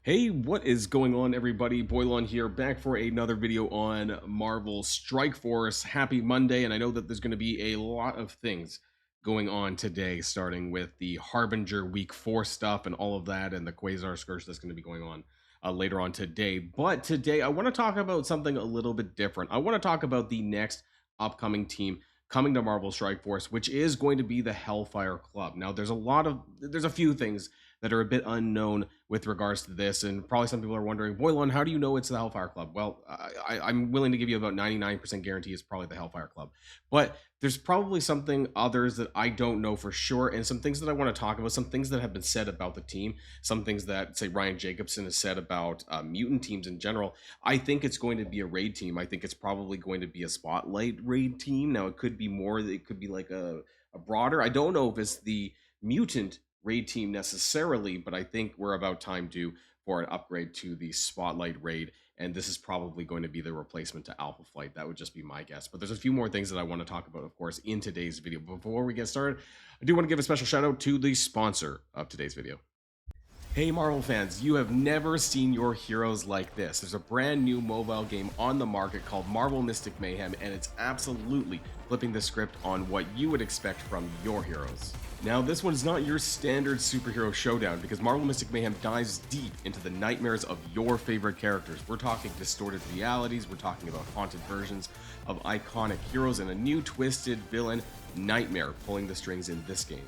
Hey, what is going on, everybody? Boilon here, back for another video on Marvel Strike Force. Happy Monday, and I know that there's going to be a lot of things going on today, starting with the Harbinger Week 4 stuff and all of that, and the Quasar Scourge that's going to be going on later on today. But today, I want to talk about something a little bit different. I want to talk about the next upcoming team coming to Marvel Strike Force, which is going to be the HELLFIRE Club. Now, there's a few things that are a bit unknown with regards to this, and probably some people are wondering, Boilon, how do you know it's the HELLFIRE Club? Well, I'm willing to give you about 99% guarantee it's probably the HELLFIRE Club, but there's probably something others that I don't know for sure, and some things that I want to talk about, some things that have been said about the team, some things that, say, Ryan Jacobson has said about mutant teams in general. I think it's going to be a raid team. I think it's probably going to be a spotlight raid team. Now, it could be more, it could be like a broader, I don't know if it's the mutant raid team necessarily, but I think we're about time due for an upgrade to the Spotlight raid, and this is probably going to be the replacement to Alpha Flight. That would just be my guess, but there's a few more things that I want to talk about, of course, in today's video. Before we get started, I do want to give a special shout out to the sponsor of today's video. Hey Marvel fans, you have never seen your heroes like this. There's a brand new mobile game on the market called Marvel Mystic Mayhem, and it's absolutely flipping the script on what you would expect from your heroes. Now, this one's not your standard superhero showdown, because Marvel Mystic Mayhem dives deep into the nightmares of your favorite characters. We're talking distorted realities, we're talking about haunted versions of iconic heroes, and a new twisted villain, Nightmare, pulling the strings in this game.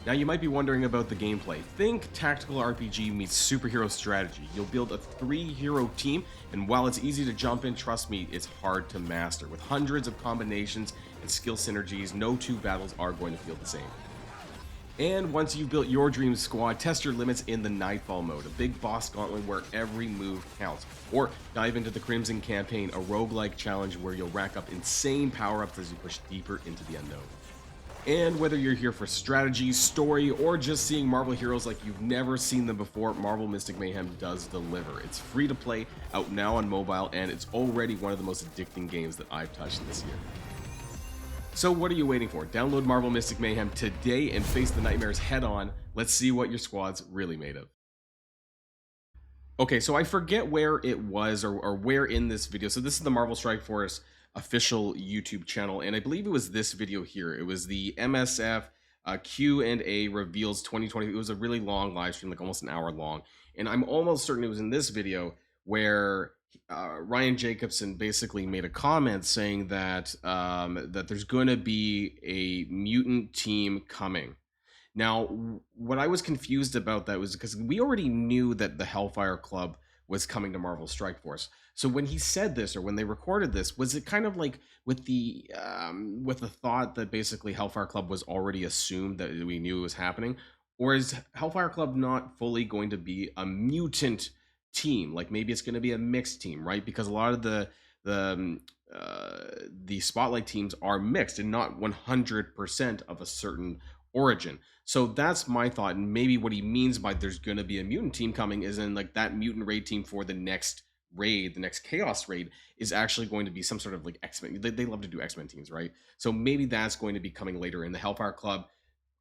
Now, you might be wondering about the gameplay. Think tactical RPG meets superhero strategy. You'll build a 3-hero team, and while it's easy to jump in, trust me, it's hard to master. With hundreds of combinations and skill synergies, no two battles are going to feel the same. And once you've built your dream squad, test your limits in the Nightfall mode, a big boss gauntlet where every move counts. Or dive into the Crimson Campaign, a roguelike challenge where you'll rack up insane power-ups as you push deeper into the unknown. And whether you're here for strategy, story, or just seeing Marvel heroes like you've never seen them before, Marvel Mystic Mayhem does deliver. It's free to play, out now on mobile, and it's already one of the most addicting games that I've touched this year. So what are you waiting for? Download Marvel Mystic Mayhem today and face the nightmares head on. Let's see what your squad's really made of. Okay, so I forget where it was or where in this video. So this is the Marvel Strike Force official YouTube channel, and I believe it was this video here. It was the MSF Q&A reveals 2020. It was a really long live stream, like almost an hour long, and I'm almost certain it was in this video where Ryan Jacobson basically made a comment saying that that there's going to be a mutant team coming. Now, what I was confused about that was because we already knew that the HELLFIRE Club was coming to Marvel Strike Force. So when he said this, or when they recorded this, was it kind of like with the thought that basically HELLFIRE Club was already assumed that we knew it was happening, or is HELLFIRE Club not fully going to be a mutant team? Like maybe it's going to be a mixed team, right? Because a lot of the Spotlight teams are mixed and not 100% of a certain origin. So that's my thought, and maybe what he means by there's going to be a mutant team coming is in like that mutant raid team for the next raid, the next chaos raid, is actually going to be some sort of like X-Men. They love to do X-Men teams, right? So maybe that's going to be coming later. In the HELLFIRE Club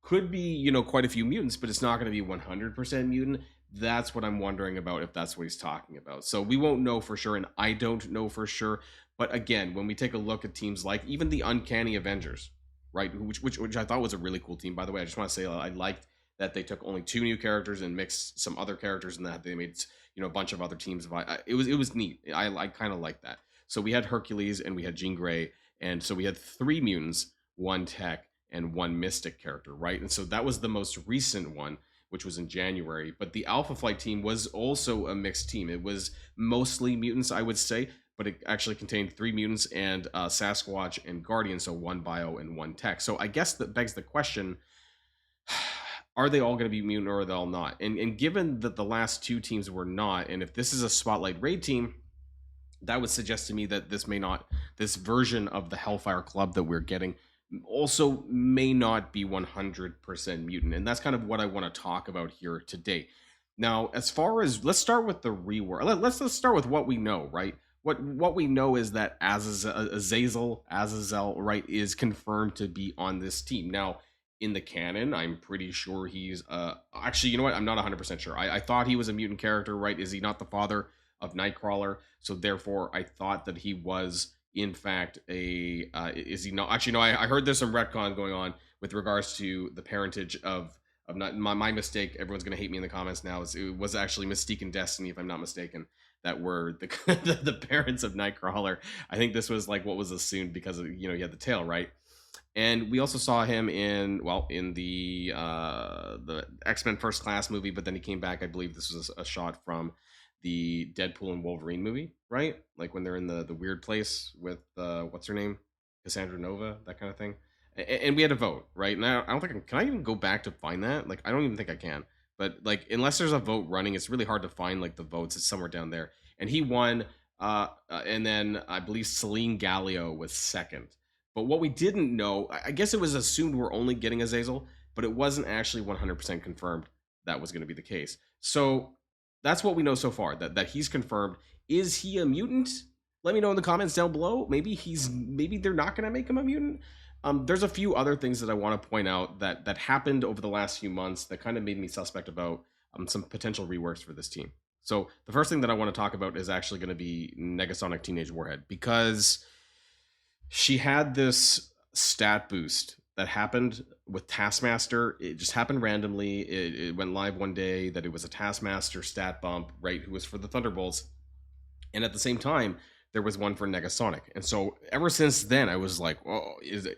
could be, you know, quite a few mutants, but it's not going to be 100% mutant. That's what I'm wondering about, if that's what he's talking about. So we won't know for sure, and I don't know for sure. But again, when we take a look at teams like even the Uncanny Avengers, right, which I thought was a really cool team, by the way. I just want to say I liked that they took only 2 new characters and mixed some other characters, and that they made, you know, a bunch of other teams. It was neat. I kind of like that. So we had Hercules and we had Jean Grey, and so we had 3 mutants, 1 tech, and 1 mystic character, right? And so that was the most recent one, which was in January. But the Alpha Flight team was also a mixed team. It was mostly mutants, I would say, but it actually contained 3 mutants and Sasquatch and Guardian, so 1 bio and 1 tech. So I guess that begs the question, are they all going to be mutant or are they all not? And given that the last 2 teams were not, and if this is a Spotlight raid team, that would suggest to me that this version of the HELLFIRE Club that we're getting also may not be 100% mutant. And that's kind of what I want to talk about here today. Now, as far as, let's start with the rework. Let's start with what we know, right? What we know is that Aazel, right, is confirmed to be on this team. Now, in the canon, I'm pretty sure he's actually, you know what? I'm not 100% sure. I thought he was a mutant character, right? Is he not the father of Nightcrawler? So therefore, I thought that he was in fact a is he not? Actually, no. I heard there's some retcon going on with regards to the parentage of not my mistake. Everyone's gonna hate me in the comments now. It was actually Mystique and Destiny, if I'm not mistaken, that were the the parents of Nightcrawler. I think this was like what was assumed because of, you know, he had the tail, right? And we also saw him in, well, in the X-Men First Class movie, but then he came back. I believe this was a shot from the Deadpool and Wolverine movie, right? Like when they're in the weird place with what's her name, Cassandra Nova, that kind of thing. And we had a vote, right? And I don't think can I even go back to find that? Like I don't even think I can. But like unless there's a vote running, it's really hard to find like the votes. It's somewhere down there. And he won. And then I believe Celine Gallio was second. But what we didn't know, I guess it was assumed we're only getting Azazel, but it wasn't actually 100% confirmed that was going to be the case. So that's what we know so far, that he's confirmed. Is he a mutant? Let me know in the comments down below. Maybe they're not going to make him a mutant. There's a few other things that I want to point out that happened over the last few months that kind of made me suspect about some potential reworks for this team. So the first thing that I want to talk about is actually going to be Negasonic Teenage Warhead, because she had this stat boost that happened with Taskmaster. It just happened randomly. It went live one day that it was a Taskmaster stat bump, right, who was for the Thunderbolts. And at the same time, there was one for Negasonic. And so ever since then, I was like, oh, is it,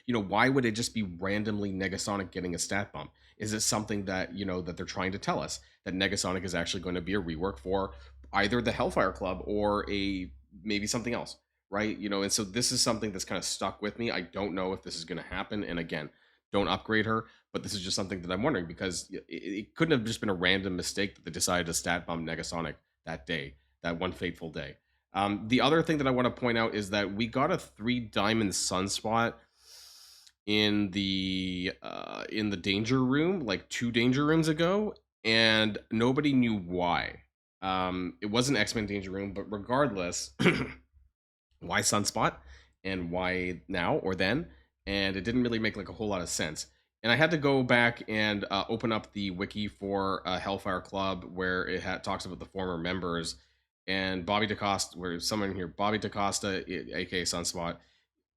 you know, why would it just be randomly Negasonic getting a stat bump? Is it something that, you know, that they're trying to tell us that Negasonic is actually going to be a rework for either the Hellfire Club or maybe something else? Right, you know, and so this is something that's kind of stuck with me. I don't know if this is going to happen, and again, don't upgrade her, but this is just something that I'm wondering, because it couldn't have just been a random mistake that they decided to stat bomb Negasonic that day, that one fateful day. The other thing that I want to point out is that we got a 3 diamond sunspot in the danger room, like 2 danger rooms ago, and nobody knew why. It was an X-Men danger room, but regardless, why sunspot and why now or then? And it didn't really make like a whole lot of sense. And I had to go back and open up the wiki for Hellfire Club, where it talks about the former members. And Bobby DaCosta, where someone here, Bobby DaCosta, aka Sunspot,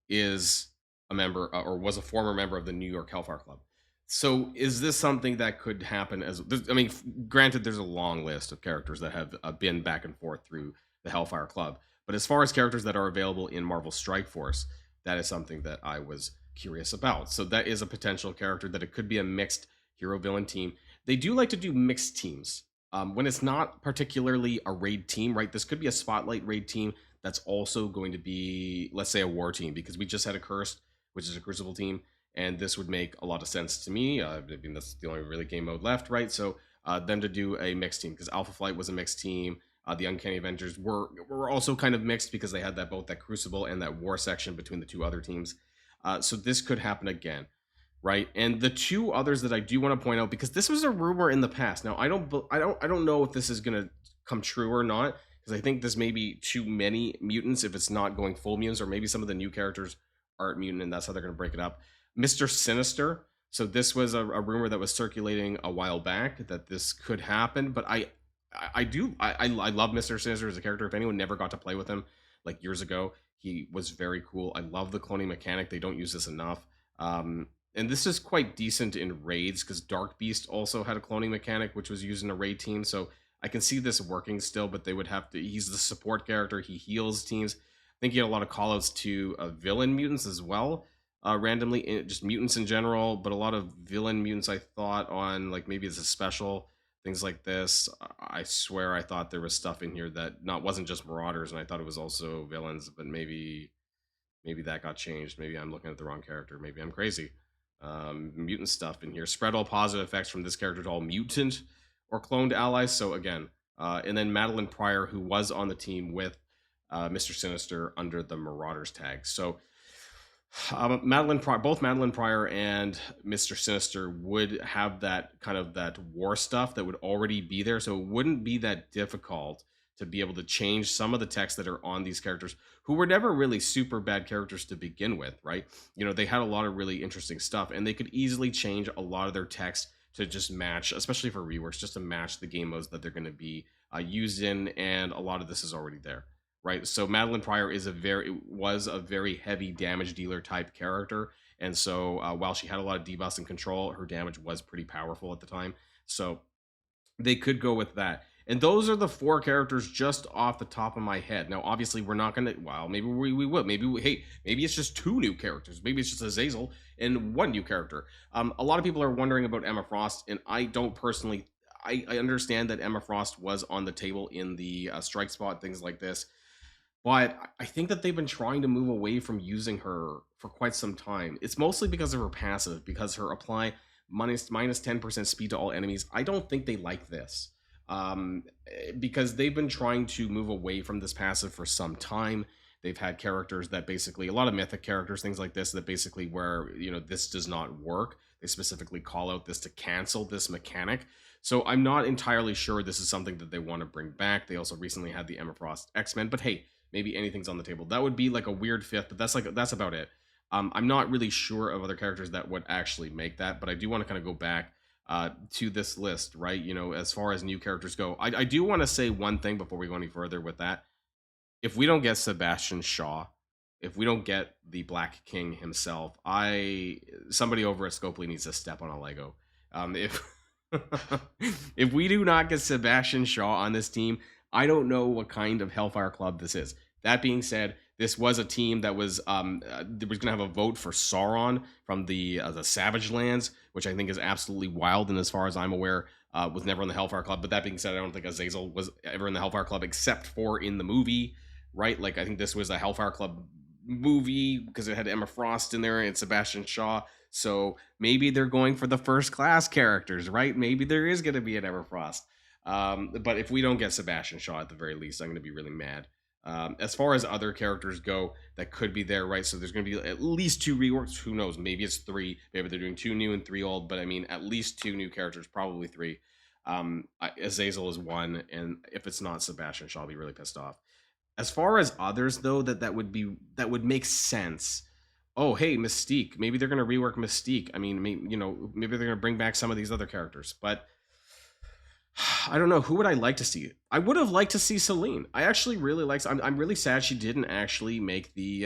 is a member or was a former member of the New York Hellfire Club. So is this something that could happen? I mean, granted, there's a long list of characters that have been back and forth through the Hellfire Club. But as far as characters that are available in Marvel Strike Force, that is something that I was curious about. So that is a potential character that it could be a mixed hero-villain team. They do like to do mixed teams. When it's not particularly a raid team, right? This could be a spotlight raid team that's also going to be, let's say, a war team, because we just had a Cursed, which is a Crucible team, and this would make a lot of sense to me. I mean, that's the only really game mode left, right? So them to do a mixed team, because Alpha Flight was a mixed team. The Uncanny Avengers were also kind of mixed because they had both that Crucible and that War section between the 2 other teams. So this could happen again, right? And the 2 others that I do want to point out, because this was a rumor in the past. Now I don't know if this is going to come true or not, because I think this may be too many mutants if it's not going full mutants, or maybe some of the new characters aren't mutant and that's how they're going to break it up. Mr. Sinister. So this was a rumor that was circulating a while back that this could happen, but I love Mr. Sinister as a character. If anyone never got to play with him like years ago, he was very cool. I love the cloning mechanic. They don't use this enough. And this is quite decent in raids, because Dark Beast also had a cloning mechanic, which was used in a raid team. So I can see this working still, but they would have to, he's the support character. He heals teams. I think he had a lot of callouts to villain mutants as well. Randomly, just mutants in general, but a lot of villain mutants I thought on, like maybe as a special, things like this. I swear I thought there was stuff in here that wasn't just Marauders, and I thought it was also villains, but maybe that got changed. Maybe I'm looking at the wrong character. Maybe I'm crazy. Mutant stuff in here. Spread all positive effects from this character to all mutant or cloned allies. So again, and then Madeline Pryor, who was on the team with Mr. Sinister under the Marauders tag. So both Madeline Pryor and Mr. Sinister would have that kind of that war stuff that would already be there, so it wouldn't be that difficult to be able to change some of the text that are on these characters who were never really super bad characters to begin with, right? They had a lot of really interesting stuff, and they could easily change a lot of their text to just match, especially for reworks, just to match the game modes that they're going to be used in, and a lot of this is already there, right? So Madeline Pryor was a very heavy damage dealer type character, and so while she had a lot of debuffs and control, her damage was pretty powerful at the time. So they could go with that. And those are the 4 characters just off the top of my head. Now, obviously, we're not going to, well, maybe we will. Maybe it's just 2 new characters. Maybe it's just Aazel and 1 new character. A lot of people are wondering about Emma Frost, and I don't personally, I understand that Emma Frost was on the table in the strike spot, things like this. But I think that they've been trying to move away from using her for quite some time. It's mostly because of her passive, because her apply minus 10% speed to all enemies. I don't think they like this, because they've been trying to move away from this passive for some time. They've had characters that basically, a lot of mythic characters, things like this, that basically where, this does not work. They specifically call out this to cancel this mechanic. So I'm not entirely sure this is something that they want to bring back. They also recently had the Emma Frost X-Men, but hey, maybe anything's on the table. That would be like a weird 5th, but that's about it. I'm not really sure of other characters that would actually make that, but I do want to kind of go back to this list, right? As far as new characters go, I do want to say one thing before we go any further with that. If we don't get Sebastian Shaw, if we don't get the Black King himself, somebody over at Scopely needs to step on a Lego. If if we do not get Sebastian Shaw on this team, I don't know what kind of Hellfire Club this is. That being said, this was a team that was going to have a vote for Sauron from the Savage Lands, which I think is absolutely wild, and as far as I'm aware, was never in the Hellfire Club. But that being said, I don't think Aazel was ever in the Hellfire Club except for in the movie, right? Like, I think this was a Hellfire Club movie because it had Emma Frost in there and Sebastian Shaw. So maybe they're going for the first class characters, right? Maybe there is going to be an Emma Frost. But if we don't get Sebastian Shaw at the very least, I'm going to be really mad. As far as other characters go that could be there, right? So there's going to be at least 2 reworks. Who knows? Maybe it's 3. Maybe they're doing 2 new and 3 old. But I mean, at least 2 new characters, probably 3. Aazel is 1, and if it's not Sebastian Shaw, I'll be really pissed off. As far as others, though, that would make sense. Oh, hey, Mystique. Maybe they're going to rework Mystique. I mean, maybe they're going to bring back some of these other characters, but I don't know. Who would I like to see? I would have liked to see Celine. I actually really like. I'm really sad she didn't actually make the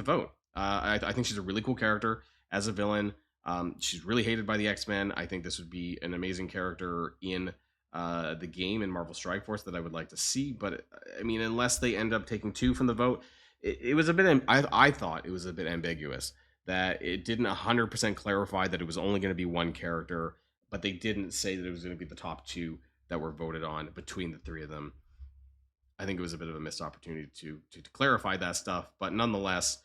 vote. I think she's a really cool character as a villain. She's really hated by the X-Men. I think this would be an amazing character in the game in Marvel Strike Force that I would like to see. But I mean, unless they end up taking 2 from the vote, it was a bit. I thought it was a bit ambiguous, that it didn't 100% clarify that it was only going to be 1 character, but they didn't say that it was going to be the top 2 that were voted on between the 3 of them. I think it was a bit of a missed opportunity to clarify that stuff, but nonetheless,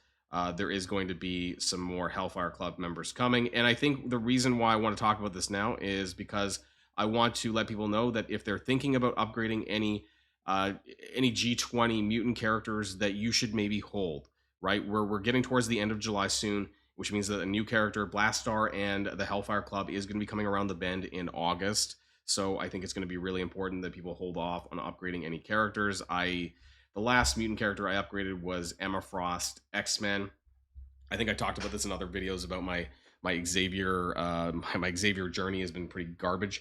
there is going to be some more Hellfire Club members coming. And I think the reason why I want to talk about this now is because I want to let people know that if they're thinking about upgrading any G20 mutant characters, that you should maybe hold, right? We're getting towards the end of July soon, which means that a new character, Blastar and the Hellfire Club, is going to be coming around the bend in August. So I think it's going to be really important that people hold off on upgrading any characters. The last mutant character I upgraded was Emma Frost X-Men. I think I talked about this in other videos about my Xavier my Xavier journey has been pretty garbage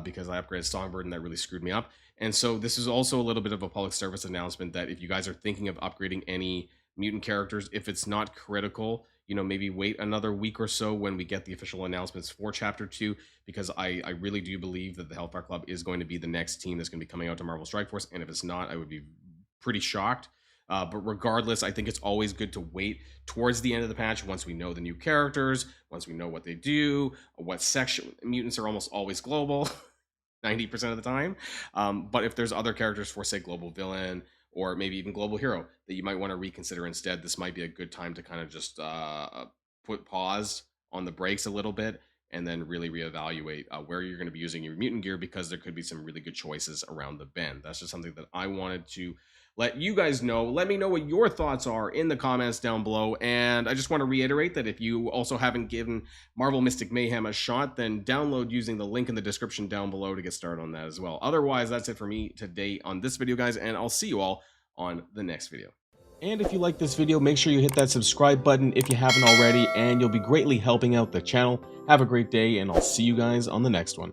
because I upgraded Songbird and that really screwed me up. And so this is also a little bit of a public service announcement that if you guys are thinking of upgrading any mutant characters, if it's not critical, maybe wait another week or so when we get the official announcements for Chapter 2, because I really do believe that the Hellfire Club is going to be the next team that's going to be coming out to Marvel Strike Force, and if it's not, I would be pretty shocked. But regardless, I think it's always good to wait towards the end of the patch once we know the new characters, once we know what they do, what section. Mutants are almost always global, 90% of the time. But if there's other characters for, say, Global Villain, or maybe even Global Hero, that you might want to reconsider instead, this might be a good time to kind of just put pause on the brakes a little bit and then really reevaluate where you're going to be using your mutant gear, because there could be some really good choices around the bend. That's just something that I wanted to let you guys know. Let me know what your thoughts are in the comments down below. And I just want to reiterate that if you also haven't given Marvel Mystic Mayhem a shot, then download using the link in the description down below to get started on that as well. Otherwise, that's it for me today on this video, guys, and I'll see you all on the next video. And if you like this video, make sure you hit that subscribe button if you haven't already, and you'll be greatly helping out the channel. Have a great day, and I'll see you guys on the next one.